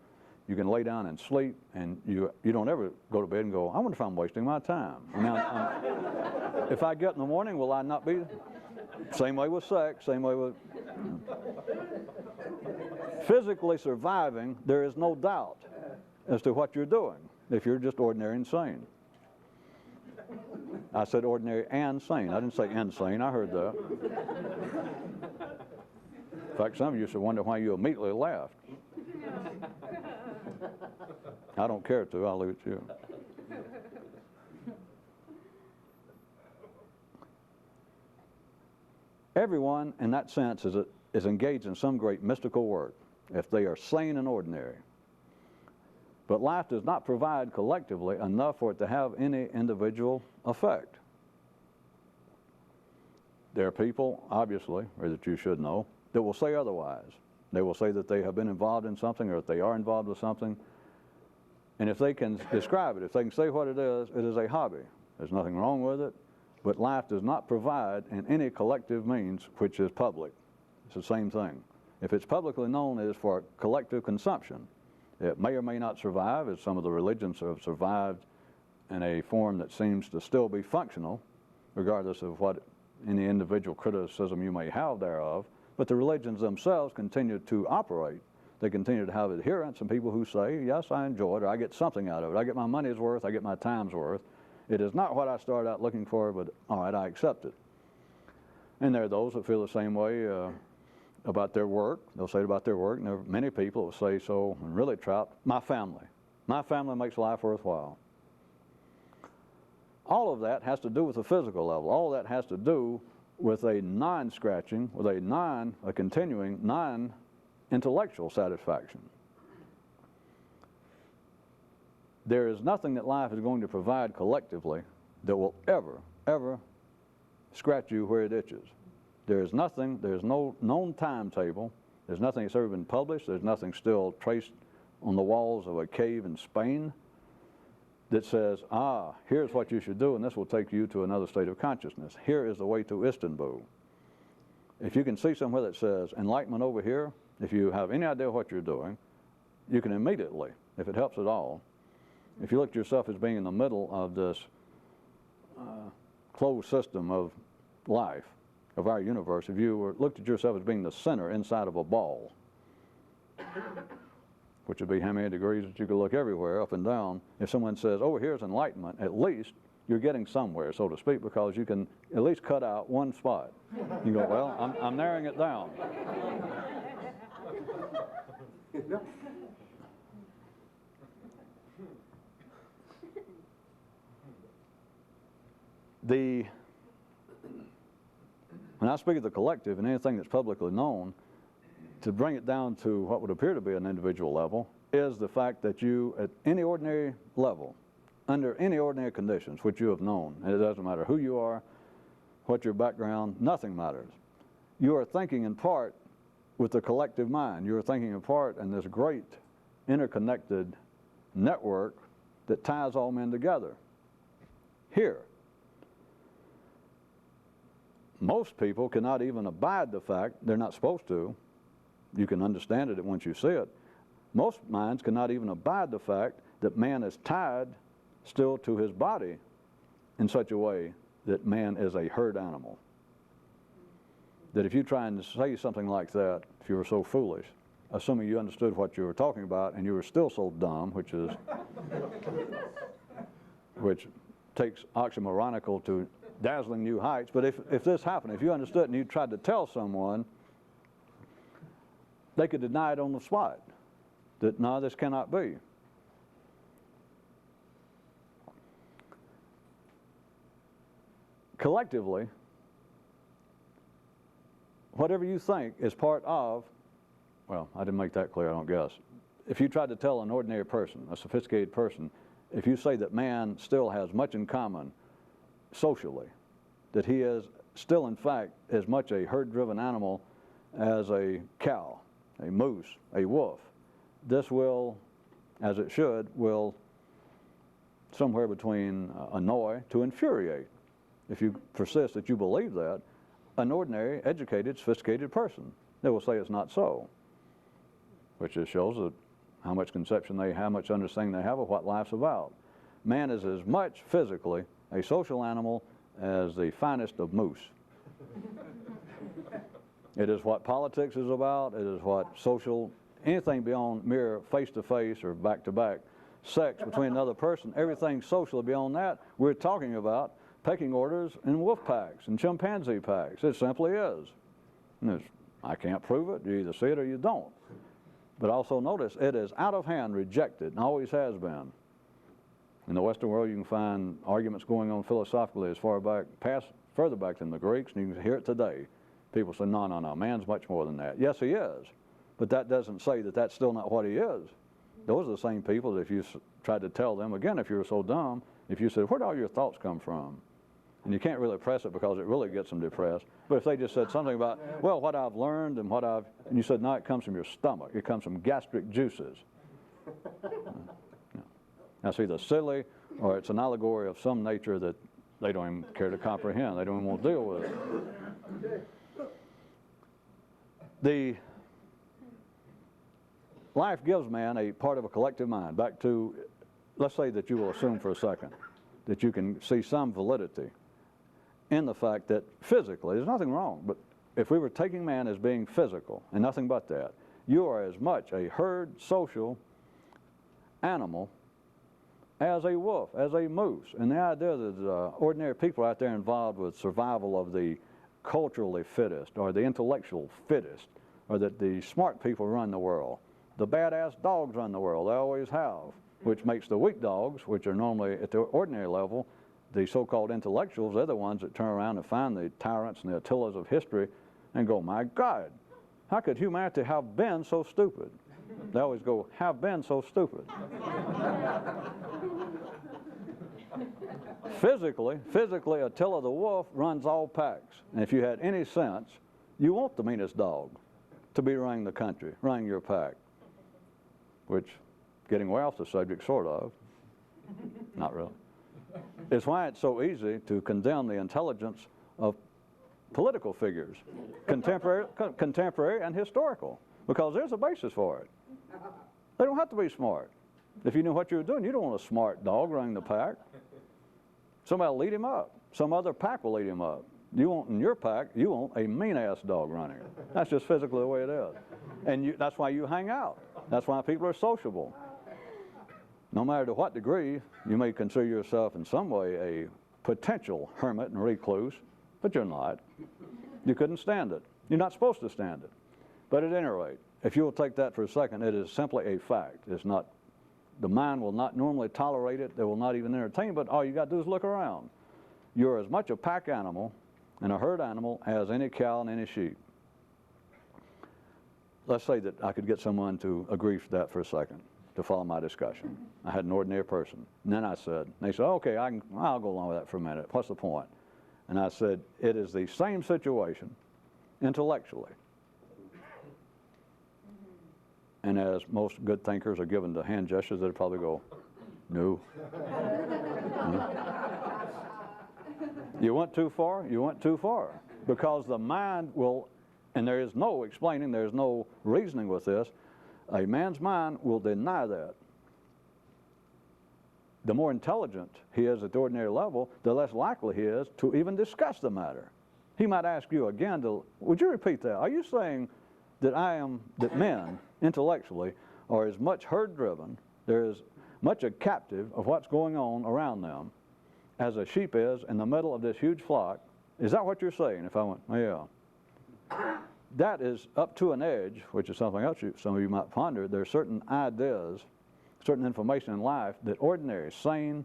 you can lay down and sleep, and you don't ever go to bed and go, I wonder if I'm wasting my time. Now, if I get in the morning, will I not be? Same way with sex, same way with physically surviving. There is no doubt as to what you're doing if you're just ordinary and sane. I said ordinary and sane. I didn't say insane. I heard that. In fact, some of you should wonder why you immediately laughed. I don't care to. I'll leave it to you. Everyone, in that sense, is engaged in some great mystical work, if they are sane and ordinary. But life does not provide collectively enough for it to have any individual effect. There are people, obviously, or that you should know, that will say otherwise. They will say that they have been involved in something or that they are involved with something. And if they can describe it, if they can say what it is a hobby. There's nothing wrong with it. But life does not provide in any collective means which is public. It's the same thing. If it's publicly known, it is for collective consumption. It may or may not survive, as some of the religions have survived in a form that seems to still be functional, regardless of what any individual criticism you may have thereof. But the religions themselves continue to operate. They continue to have adherents and people who say, yes, I enjoy it, or I get something out of it. I get my money's worth, I get my time's worth. It is not what I started out looking for, but all right, I accept it. And there are those that feel the same way about their work. They'll say it about their work, and there are many people will say so, and really trout, my family. My family makes life worthwhile. All of that has to do with the physical level. All of that has to do with a non-scratching, with a continuing non-intellectual satisfaction. There is nothing that life is going to provide collectively that will ever scratch you where it itches. There is nothing, there's no known timetable, there's nothing that's ever been published, there's nothing still traced on the walls of a cave in Spain that says, here's what you should do, and this will take you to another state of consciousness. Here is the way to Istanbul. If you can see somewhere that says enlightenment over here, if you have any idea what you're doing, you can immediately, if it helps at all, if you look at yourself as being in the middle of this closed system of life, of our universe, if you looked at yourself as being the center inside of a ball, which would be how many degrees that you could look everywhere, up and down, if someone says, oh, here's enlightenment, at least you're getting somewhere, so to speak, because you can at least cut out one spot. You go, well, I'm narrowing it down. When I speak of the collective and anything that's publicly known, to bring it down to what would appear to be an individual level, is the fact that you, at any ordinary level, under any ordinary conditions, which you have known, and it doesn't matter who you are, what your background, nothing matters. You are thinking in part with the collective mind. You are thinking in part in this great interconnected network that ties all men together. Here. Most people cannot even abide the fact, they're not supposed to. You can understand it once you see it. Most minds cannot even abide the fact that man is tied still to his body in such a way that man is a herd animal. That if you try and say something like that, if you were so foolish, assuming you understood what you were talking about and you were still so dumb, which takes oxymoronical to dazzling new heights, but if this happened, if you understood and you tried to tell someone, they could deny it on the spot, that no, this cannot be. Collectively, whatever you think is part of, well, I didn't make that clear, I don't guess. If you tried to tell an ordinary person, a sophisticated person, if you say that man still has much in common socially, that he is still in fact as much a herd-driven animal as a cow, a moose, a wolf, this will, as it should, will somewhere between annoy to infuriate. If you persist that you believe that, an ordinary, educated, sophisticated person, they will say it's not so, which just shows that how much conception they have, how much understanding they have of what life's about. Man is as much physically a social animal as the finest of moose. It is what politics is about, it is what social, anything beyond mere face-to-face or back-to-back sex between another person, everything social beyond that, we're talking about pecking orders in wolf packs and chimpanzee packs. It simply is. I can't prove it. You either see it or you don't. But also notice, it is out of hand, rejected, and always has been. In the Western world, you can find arguments going on philosophically as far back, further back than the Greeks, and you can hear it today. People say, no, man's much more than that. Yes, he is. But that doesn't say that that's still not what he is. Those are the same people that if you tried to tell them, again, if you were so dumb, if you said, where do all your thoughts come from? And you can't really press it because it really gets them depressed. But if they just said something about, well, what I've learned and and you said, no, it comes from your stomach. It comes from gastric juices. Now, it's either silly or it's an allegory of some nature that they don't even care to comprehend. They don't even want to deal with it. Life gives man a part of a collective mind. Back to, let's say that you will assume for a second that you can see some validity in the fact that physically, there's nothing wrong, but if we were taking man as being physical and nothing but that, you are as much a herd social animal as a wolf, as a moose. And the idea that ordinary people out there involved with survival of the culturally fittest or the intellectual fittest, or that the smart people run the world. The badass dogs run the world. They always have, which makes the weak dogs, which are normally at the ordinary level, the so-called intellectuals, they're the ones that turn around and find the tyrants and the Attilas of history and go, my God, how could humanity have been so stupid? They always go, have been so stupid. Physically, Attila the wolf runs all packs. And if you had any sense, you want the meanest dog to be running the country, running your pack. Which, getting way off the subject, sort of. Not really. It's why it's so easy to condemn the intelligence of political figures, contemporary and historical, because there's a basis for it. They don't have to be smart. If you knew what you were doing, you don't want a smart dog running the pack. Somebody will lead him up. Some other pack will lead him up. You want in your pack, you want a mean-ass dog running it. That's just physically the way it is. And that's why you hang out. That's why people are sociable. No matter to what degree, you may consider yourself in some way a potential hermit and recluse, but you're not. You couldn't stand it. You're not supposed to stand it. But at any rate, if you will take that for a second, it is simply a fact. It's not, the mind will not normally tolerate it. They will not even entertain, but all you got to do is look around. You're as much a pack animal and a herd animal as any cow and any sheep. Let's say that I could get someone to agree to that for a second, to follow my discussion. I had an ordinary person. And then I said, they said, okay, I'll go along with that for a minute. What's the point? And I said, it is the same situation intellectually. And as most good thinkers are given to hand gestures, they'd probably go, no. You went too far, you went too far. Because the mind will, and there is no explaining, there's no reasoning with this, a man's mind will deny that. The more intelligent he is at the ordinary level, the less likely he is to even discuss the matter. He might ask you again, would you repeat that? Are you saying that that men, intellectually, are as much herd-driven, there is much a captive of what's going on around them, as a sheep is in the middle of this huge flock? Is that what you're saying? If I went, oh, yeah. That is up to an edge, which is something else some of you might ponder. There are certain ideas, certain information in life that ordinary, sane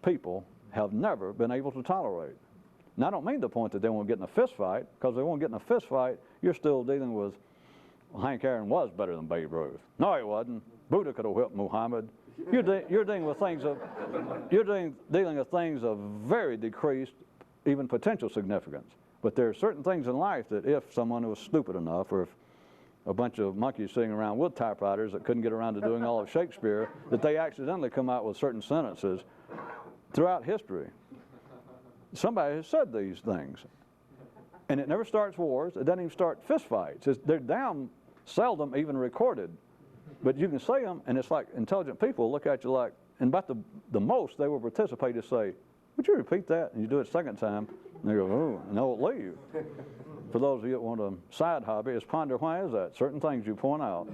people have never been able to tolerate. And I don't mean the point that they won't get in a fist fight, because they won't get in a fist fight, you're still dealing with, well, Hank Aaron was better than Babe Ruth. No, he wasn't. Buddha could have whipped Muhammad. You're dealing with things of, dealing with things of very decreased, even potential significance. But there are certain things in life that if someone was stupid enough, or if a bunch of monkeys sitting around with typewriters that couldn't get around to doing all of Shakespeare, that they accidentally come out with certain sentences throughout history. Somebody has said these things. And it never starts wars. It doesn't even start fist fights. They're damn seldom even recorded. But you can say them, and it's like intelligent people look at you like, and about the most they will participate to say, would you repeat that? And you do it a second time, and they go, oh, and they'll leave. For those of you that want a side hobby, is ponder why is that? Certain things you point out.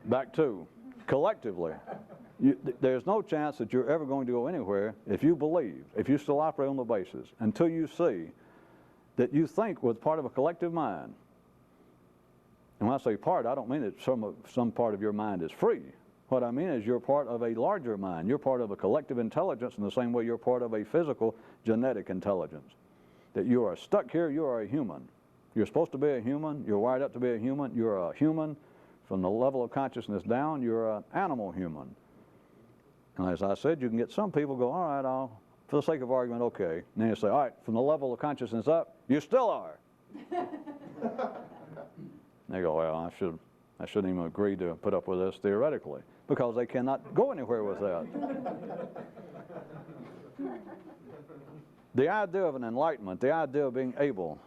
Back to, collectively, there's no chance that you're ever going to go anywhere if you believe, if you still operate on the basis, until you see that you think with part of a collective mind. And when I say part, I don't mean that some part of your mind is free. What I mean is you're part of a larger mind. You're part of a collective intelligence in the same way you're part of a physical genetic intelligence. That you are stuck here, you are a human. You're supposed to be a human, you're wired up to be a human, you're a human. From the level of consciousness down, you're an animal human. And as I said, you can get some people go, all right, for the sake of argument, okay. And then you say, all right, from the level of consciousness up, you still are. They go, well, I shouldn't even agree to put up with this theoretically, because they cannot go anywhere with that. The idea of an enlightenment, the idea of being able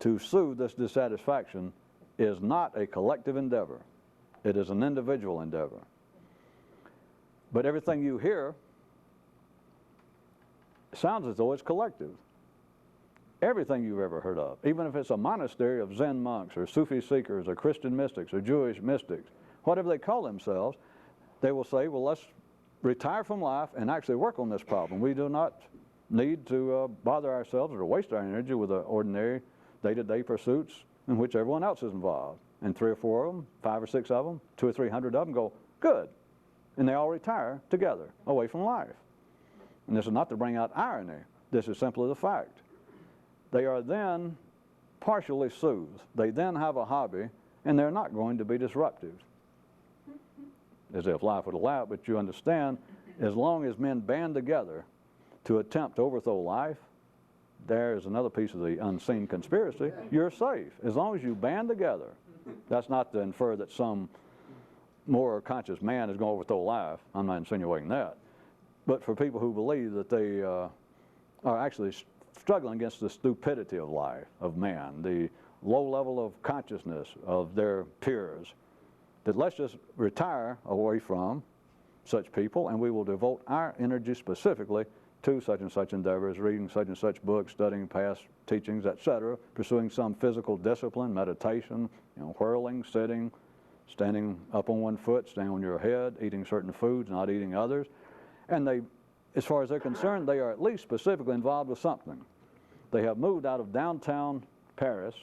to soothe this dissatisfaction is not a collective endeavor. It is an individual endeavor. But everything you hear sounds as though it's collective. Everything you've ever heard of, even if it's a monastery of Zen monks or Sufi seekers or Christian mystics or Jewish mystics, whatever they call themselves, they will say, well, let's retire from life and actually work on this problem. We do not need to bother ourselves or to waste our energy with the ordinary day-to-day pursuits in which everyone else is involved. And 3 or 4 of them, 5 or 6 of them, 200 or 300 of them go, good. And they all retire together, away from life. And this is not to bring out irony. This is simply the fact. They are then partially soothed. They then have a hobby, and they're not going to be disruptive. As if life would allow it, but you understand, as long as men band together to attempt to overthrow life, there is another piece of the unseen conspiracy. You're safe. As long as you band together. That's not to infer that some more conscious man is going to overthrow life. I'm not insinuating that. But for people who believe that they are actually struggling against the stupidity of life, of man, the low level of consciousness of their peers, that let's just retire away from such people and we will devote our energy specifically to such and such endeavors, reading such and such books, studying past teachings, etc., pursuing some physical discipline, meditation, whirling, sitting, standing up on one foot, standing on your head, eating certain foods, not eating others. And they, as far as they're concerned, they are at least specifically involved with something. They have moved out of downtown Paris.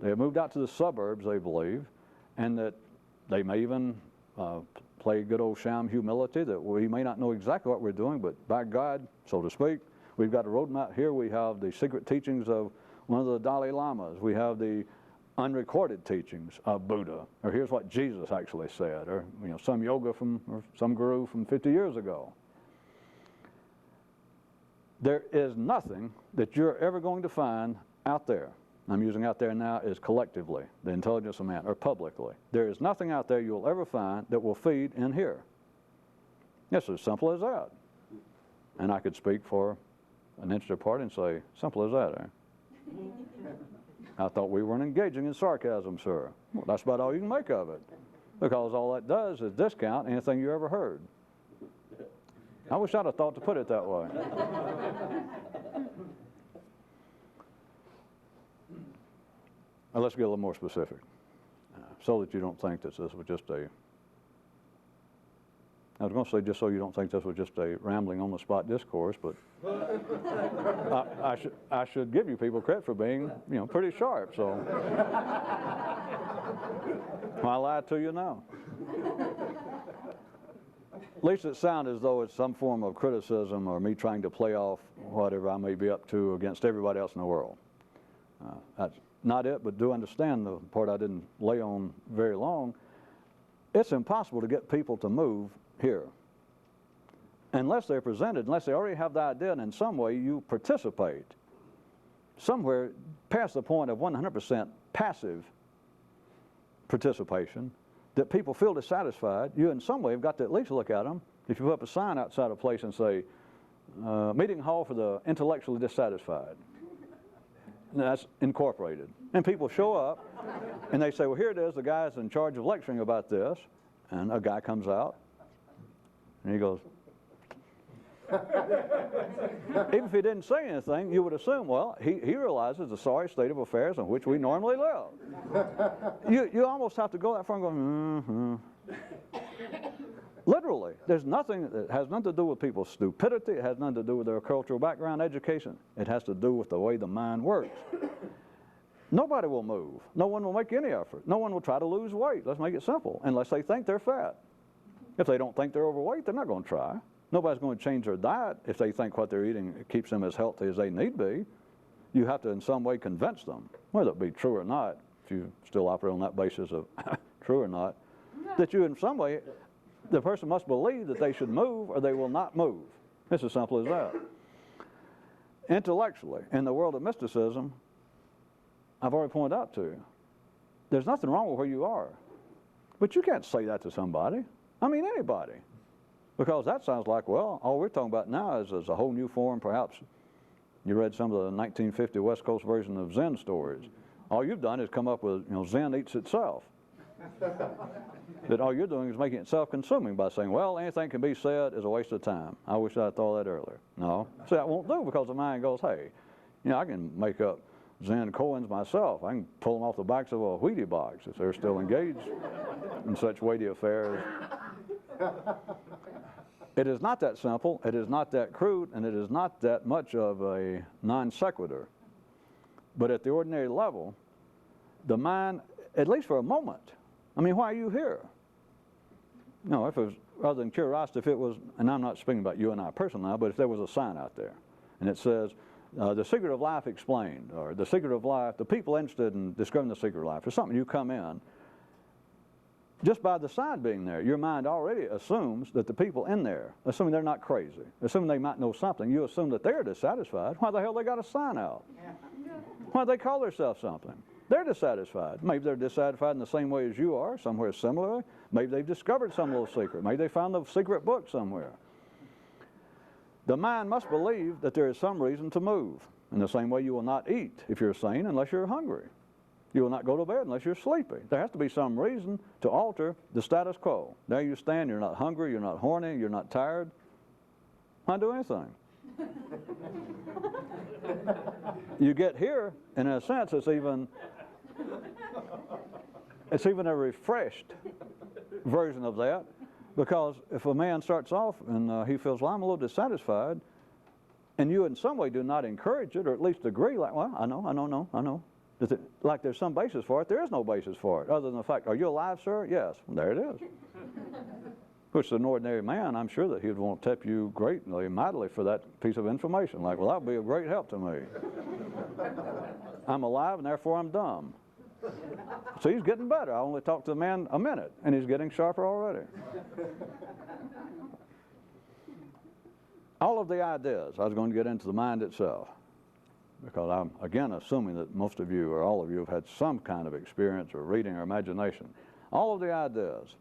They have moved out to the suburbs, they believe, and that they may even play good old sham humility, that we may not know exactly what we're doing, but by God, so to speak, we've got a roadmap here. We have the secret teachings of one of the Dalai Lamas. We have the unrecorded teachings of Buddha, or here's what Jesus actually said, or some yoga from, or some guru from 50 years ago. There is nothing that you're ever going to find out there. I'm using out there now as collectively, the intelligence of man, or publicly. There is nothing out there you'll ever find that will feed in here. It's as simple as that. And I could speak for an interested party and say, simple as that, eh? I thought we weren't engaging in sarcasm, sir. Well, that's about all you can make of it. Because all that does is discount anything you ever heard. I wish I'd have thought to put it that way. Now let's get a little more specific, so that you don't think that this was just a, I was going to say just so you don't think this was just a rambling on-the-spot discourse, but I should give you people credit for being, pretty sharp, so why lie to you now? At least it sounds as though it's some form of criticism or me trying to play off whatever I may be up to against everybody else in the world. That's not it, but do understand the part I didn't lay on very long. It's impossible to get people to move here unless they're presented, unless they already have the idea and in some way you participate somewhere past the point of 100% passive participation, that people feel dissatisfied. You in some way have got to at least look at them. If you put up a sign outside a place and say, meeting hall for the intellectually dissatisfied, that's incorporated. And people show up and they say, well, here it is, the guy's in charge of lecturing about this. And a guy comes out and he goes, even if he didn't say anything, you would assume, well, he realizes the sorry state of affairs in which we normally live. You almost have to go that far and go, Literally, there's nothing that has nothing to do with people's stupidity. It has nothing to do with their cultural background, education. It has to do with the way the mind works. Nobody will move. No one will make any effort. No one will try to lose weight. Let's make it simple, unless they think they're fat. If they don't think they're overweight, they're not going to try. Nobody's going to change their diet if they think what they're eating keeps them as healthy as they need be. You have to in some way convince them, whether it be true or not, if you still operate on that basis of true or not, that you in some way, the person must believe that they should move or they will not move. It's as simple as that. Intellectually, in the world of mysticism, I've already pointed out to you, there's nothing wrong with where you are. But you can't say that to somebody. I mean anybody. Because that sounds like, well, all we're talking about now is a whole new form, perhaps. You read some of the 1950 West Coast version of Zen stories. All you've done is come up with, Zen eats itself. That all you're doing is making it self-consuming by saying, well, anything can be said is a waste of time. I wish I'd thought that earlier. No. See, I won't do, because the mind goes, hey, I can make up Zen koans myself. I can pull them off the backs of a Wheatie box if they're still engaged in such weighty affairs. It is not that simple, it is not that crude, and it is not that much of a non sequitur. But at the ordinary level, the mind, at least for a moment, I mean, why are you here? No, if it was, other than curiosity, if it was, and I'm not speaking about you and I personally now, but if there was a sign out there, and it says, the secret of life explained, or the secret of life, the people interested in discovering the secret of life, or something, you come in, just by the sign being there, your mind already assumes that the people in there, assuming they're not crazy, assuming they might know something, you assume that they're dissatisfied. Why the hell they got a sign out? Why do they call themselves something? They're dissatisfied. Maybe they're dissatisfied in the same way as you are, somewhere similar. Maybe they've discovered some little secret. Maybe they found the secret book somewhere. The mind must believe that there is some reason to move. In the same way you will not eat if you're sane unless you're hungry. You will not go to bed unless you're sleepy. There has to be some reason to alter the status quo. There you stand, you're not hungry, you're not horny, you're not tired. Why do anything? You get here, and in a sense, it's even a refreshed version of that, because if a man starts off and he feels, well, I'm a little dissatisfied, and you in some way do not encourage it, or at least agree, like, well, I know. Like there's some basis for it. There is no basis for it, other than the fact, are you alive, sir? Yes. Well, there it is. Which an ordinary man, I'm sure that he'd want to tip you greatly, mightily for that piece of information. Like, well, that would be a great help to me. I'm alive, and therefore I'm dumb. So he's getting better. I only talked to the man a minute, and he's getting sharper already. All of the ideas, I was going to get into the mind itself, because I'm, again, assuming that most of you or all of you have had some kind of experience or reading or imagination. All of the ideas